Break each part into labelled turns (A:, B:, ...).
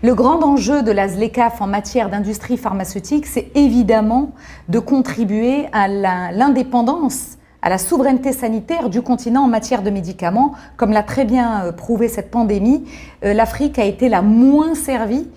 A: Le grand enjeu de la ZLECAf en matière d'industrie pharmaceutique, c'est évidemment de contribuer à l'indépendance, à la souveraineté sanitaire du continent en matière de médicaments. Comme l'a très bien prouvé cette pandémie, l'Afrique a été la moins servie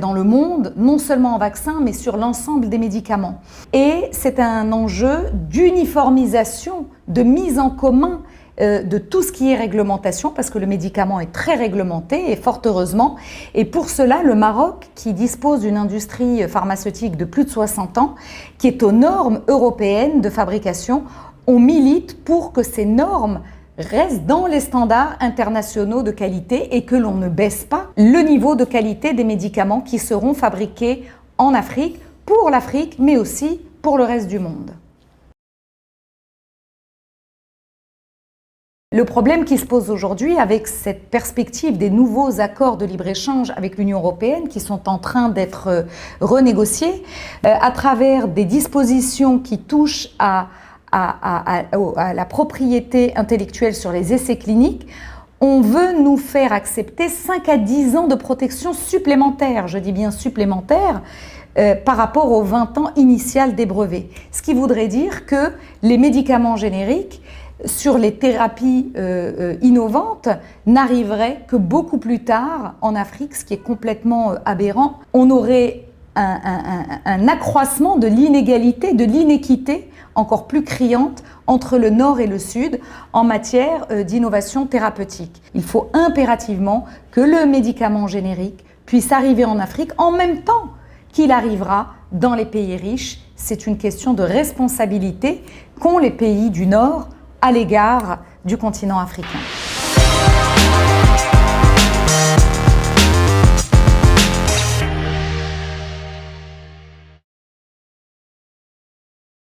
A: dans le monde, non seulement en vaccins, mais sur l'ensemble des médicaments. Et c'est un enjeu d'uniformisation, de mise en commun de tout ce qui est réglementation, parce que le médicament est très réglementé, et fort heureusement. Et pour cela, le Maroc, qui dispose d'une industrie pharmaceutique de plus de 60 ans, qui est aux normes européennes de fabrication, on milite pour que ces normes restent dans les standards internationaux de qualité et que l'on ne baisse pas le niveau de qualité des médicaments qui seront fabriqués en Afrique, pour l'Afrique, mais aussi pour le reste du monde. Le problème qui se pose aujourd'hui avec cette perspective des nouveaux accords de libre-échange avec l'Union européenne qui sont en train d'être renégociés à travers des dispositions qui touchent à la propriété intellectuelle sur les essais cliniques, on veut nous faire accepter 5 à 10 ans de protection supplémentaire, je dis bien supplémentaire, par rapport aux 20 ans initial des brevets. Ce qui voudrait dire que les médicaments génériques sur les thérapies innovantes n'arriveraient que beaucoup plus tard en Afrique, ce qui est complètement aberrant. On aurait un accroissement de l'inégalité, de l'inéquité encore plus criante entre le Nord et le Sud en matière d'innovation thérapeutique. Il faut impérativement que le médicament générique puisse arriver en Afrique en même temps qu'il arrivera dans les pays riches. C'est une question de responsabilité qu'ont les pays du Nord à l'égard du continent africain.